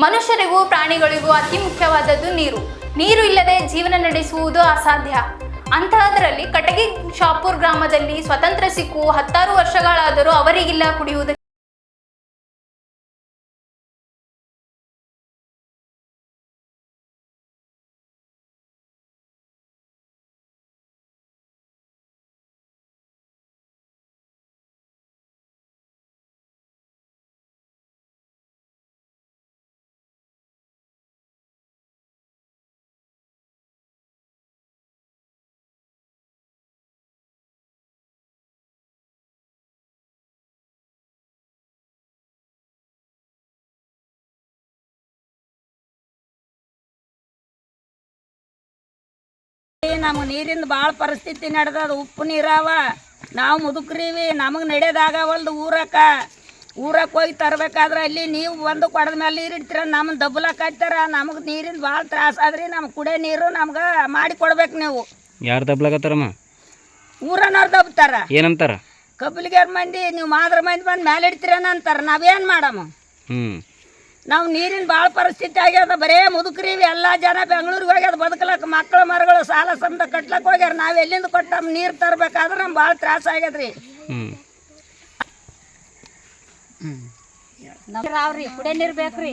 ಮನುಷ್ಯರಿಗೂ ಪ್ರಾಣಿಗಳಿಗೂ ಅತಿ ಮುಖ್ಯವಾದದ್ದು ನೀರು. ನೀರು ಇಲ್ಲದೆ ಜೀವನ ನಡೆಸುವುದು ಅಸಾಧ್ಯ. ಅಂತಹದರಲ್ಲಿ ಕಟಗಿ ಶಾಪುರ್ ಗ್ರಾಮದಲ್ಲಿ ಸ್ವತಂತ್ರ ಸಿಕ್ಕು 16 ವರ್ಷಗಳಾದರೂ ಅವರಿಗಿಲ್ಲ ಕುಡಿಯುವುದಕ್ಕೆ ನಮಗೆ ನೀರಿಂದ ಭಾಳ ಪರಿಸ್ಥಿತಿ ನಡೆದದ. ಉಪ್ಪು ನೀರಾವ, ನಾವು ಮುದುಕ್ರೀವಿ, ನಮಗೆ ನಡೆಯೋದಾಗವಲ್ದು. ಊರಕ್ಕೆ ಹೋಗಿ ತರಬೇಕಾದ್ರೆ ಅಲ್ಲಿ ನೀವು ಬಂದು ಕೊಡದ ಮೇಲೆ ನೀರು ಇಡ್ತೀರ, ನಮ್ಮನ್ನು ದಬ್ಬಲಾಕತ್ತಾರ. ನಮಗೆ ನೀರಿಂದ ಭಾಳ ತ್ರಾಸ ಆದ್ರಿ. ನಮ್ಗೆ ಕುಡಿಯೋ ನೀರು ನಮ್ಗೆ ಮಾಡಿ ಕೊಡ್ಬೇಕು. ನೀವು ಯಾರು ದಬ್ಲಾಕತ್ತಾರಮ್ಮ? ಊರನವ್ರು ದಬ್ತಾರ. ಏನಂತಾರ? ಕಬ್ಬಲಿಗಾರ ಮಂದಿ ನೀವು ಮಾದ್ರ ಮಂದಿ ಬಂದು ಮೇಲೆ ಇಡ್ತೀರೇನ ಅಂತಾರ. ನಾವೇನು ಮಾಡಮ್ಮ? ನಾವು ನೀರಿನ ಭಾಳ ಪರಿಸ್ಥಿತಿ ಆಗ್ಯದ. ಬರೇ ಮುದುಕ್ರೀವಿ. ಎಲ್ಲ ಜನ ಬೆಂಗಳೂರಿಗೆ ಹೋಗ್ಯದ ಬದುಕಲಕ್ಕೆ. ಮಕ್ಕಳು ಮರುಗಳು ಸಾಲ ಸಂದ ಕಟ್ಲಕ್ಕೆ ಹೋಗ್ಯಾರ. ನಾವು ಎಲ್ಲಿಂದ ಕೊಟ್ಟು ನೀರು ತರಬೇಕಾದ್ರೆ ನಮ್ಗೆ ಭಾಳ ತ್ರಾಸ ಆಗ್ಯದ್ರಿ. ಅವ್ರಿ ಕುಡಿಯೋ ನೀರು ಬೇಕ್ರಿ.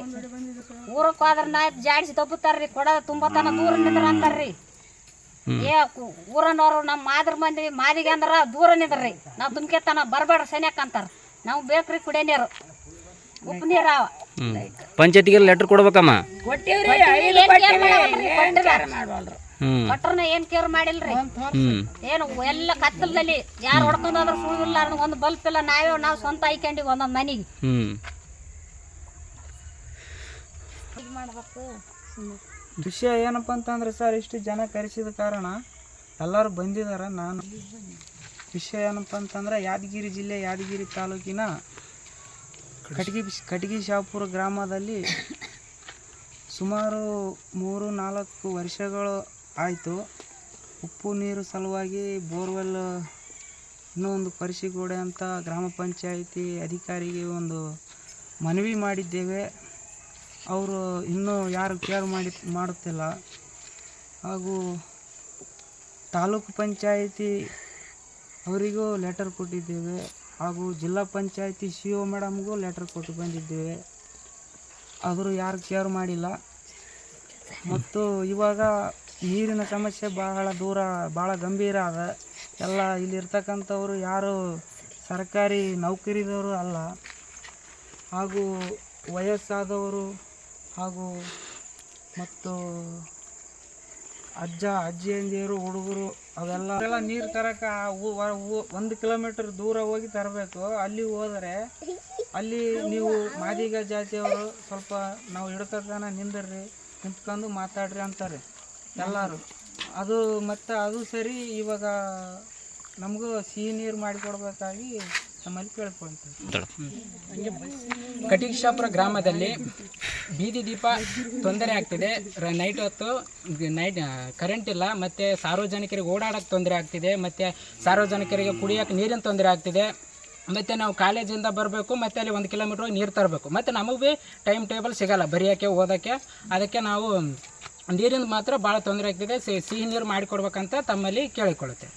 ಊರಕ್ಕೆ ಹೋದ್ರ ನಾ ಜಾಡಿಸಿ ತಪ್ಪುತ್ತಾರ್ರಿ. ಕೊಡೋದ ತುಂಬತನ ದೂರ ನಿಂದ್ರ ಅಂತಾರ್ರಿ. ಊರನವ್ರು ನಮ್ಮ ಮಾದ್ರ ಮಂದಿ ಮಾದಿಗೆ ಅಂದ್ರ ದೂರ ನಿಂದ್ರಿ. ನಾವು ತುಂಬ್ಕೆತನ ಬರಬೇಡ್ರಿ ಸನ್ಯಾಕ ಅಂತಾರ. ನಾವು ಬೇಕ್ರಿ ಕುಡಿಯೋ ನೀರು, ಉಪ್ಪು ನೀರಾವ. ಪಂಚಾಯತಿಗೆ ಲೆಟರ್ ಕೊಡ್ಬೇಕಮ್ಮ? ಕೊಟ್ರನ ಏನ್ ಕೇರ್ ಮಾಡಿಲ್ರಿ. ಏನು ಎಲ್ಲ ಕತ್ತಲದಲ್ಲಿ ಯಾರು ಹೊಡ್ಕೊಂಡ್ರ ಸುಳ್ಳಿಲ್ಲ, ಒಂದು ಬಲ್ಪ್ ಇಲ್ಲ. ನಾವು ಸ್ವಂತ ಆಯ್ಕೊಂಡಿವಿ ಒಂದೊಂದು ಮನೆಗೆ. ವಿಷಯ ಏನಪ್ಪ ಅಂತಂದ್ರೆ ಸರ್, ಇಷ್ಟು ಜನ ಕರೆಸಿದ ಕಾರಣ ಎಲ್ಲರೂ ಬಂದಿದ್ದಾರೆ. ನಾನು ವಿಷಯ ಏನಪ್ಪ ಅಂತಂದ್ರೆ ಯಾದಗಿರಿ ಜಿಲ್ಲೆ ಯಾದಗಿರಿ ತಾಲೂಕಿನ ಕಟಗಿ ಶಾಪುರ ಗ್ರಾಮದಲ್ಲಿ ಸುಮಾರು 3-4 ವರ್ಷಗಳು ಆಯಿತು. ಉಪ್ಪು ನೀರು ಸಲುವಾಗಿ ಬೋರ್ವೆಲ್ ಇನ್ನೂ ಒಂದು ಪರಿಶೀಲನೆ ಅಂತ ಗ್ರಾಮ ಪಂಚಾಯಿತಿ ಅಧಿಕಾರಿಗೆ ಒಂದು ಮನವಿ ಮಾಡಿದ್ದೇವೆ. ಅವರು ಇನ್ನೂ ಯಾರು ಕೇರ್ ಮಾಡುತ್ತಿಲ್ಲ. ಹಾಗೂ ತಾಲೂಕು ಪಂಚಾಯಿತಿ ಅವರಿಗೂ ಲೆಟರ್ ಕೊಟ್ಟಿದ್ದೇವೆ. ಹಾಗೂ ಜಿಲ್ಲಾ ಪಂಚಾಯಿತಿ CO ಮೇಡಮ್ಗೂ ಲೆಟರ್ ಕೊಟ್ಟು ಬಂದಿದ್ದೇವೆ. ಆದರೂ ಯಾರು ಕೇರ್ ಮಾಡಿಲ್ಲ. ಮತ್ತು ಇವಾಗ ನೀರಿನ ಸಮಸ್ಯೆ ಭಾಳ ಗಂಭೀರ ಅದ. ಎಲ್ಲ ಇಲ್ಲಿರ್ತಕ್ಕಂಥವ್ರು ಯಾರು ಸರ್ಕಾರಿ ನೌಕರಿದವರು ಅಲ್ಲ. ಹಾಗೂ ವಯಸ್ಸಾದವರು ಹಾಗೂ ಮತ್ತು ಅಜ್ಜಿಯಂದಿರು, ಹುಡುಗರು ಅವೆಲ್ಲ ನೀರು ತರಕ್ಕೆ 1 ಕಿಲೋಮೀಟರ್ ದೂರ ಹೋಗಿ ತರಬೇಕು. ಅಲ್ಲಿ ಹೋದರೆ ಅಲ್ಲಿ ನೀವು ಮಾದಿಗ ಜಾತಿಯವರು ಸ್ವಲ್ಪ ನಾವು ಹಿಡ್ತನ ನಿಂದಿರ್ರಿ, ನಿಂತ್ಕೊಂಡು ಮಾತಾಡ್ರಿ ಅಂತಾರೆ ಎಲ್ಲರೂ. ಅದು ಸರಿ. ಇವಾಗ ನಮಗೂ ಸಿಹಿ ನೀರು ಮಾಡಿಕೊಡ್ಬೇಕಾಗಿ ನಮ್ಮಲ್ಲಿ ಕೇಳ್ಕೊಳ್ತೀವಿ. ಕಟಗಿ ಶಾಪುರ ಗ್ರಾಮದಲ್ಲಿ ಬೀದಿ ದೀಪ ತೊಂದರೆ ಆಗ್ತಿದೆ. ನೈಟ್ ಹೊತ್ತು ಕರೆಂಟ್ ಇಲ್ಲ. ಮತ್ತು ಸಾರ್ವಜನಿಕರಿಗೆ ಓಡಾಡೋಕ್ಕೆ ತೊಂದರೆ ಆಗ್ತಿದೆ. ಮತ್ತು ಸಾರ್ವಜನಿಕರಿಗೆ ಕುಡಿಯೋಕ್ಕೆ ನೀರಿನ ತೊಂದರೆ ಆಗ್ತಿದೆ. ಮತ್ತು ನಾವು ಕಾಲೇಜಿಂದ ಬರಬೇಕು, ಮತ್ತು ಅಲ್ಲಿ 1 ಕಿಲೋಮೀಟ್ರ್ ನೀರು ತರಬೇಕು. ಮತ್ತು ನಮಗೆ ಭೀ ಟೈಮ್ ಟೇಬಲ್ ಸಿಗೋಲ್ಲ ಬರೆಯೋಕ್ಕೆ ಓದೋಕ್ಕೆ. ಅದಕ್ಕೆ ನಾವು ನೀರಿಂದ ಮಾತ್ರ ಭಾಳ ತೊಂದರೆ ಆಗ್ತಿದೆ. ಸಿಹಿ ನೀರು ಮಾಡಿಕೊಡ್ಬೇಕಂತ ತಮ್ಮಲ್ಲಿ ಕೇಳಿಕೊಳ್ಳುತ್ತೆ.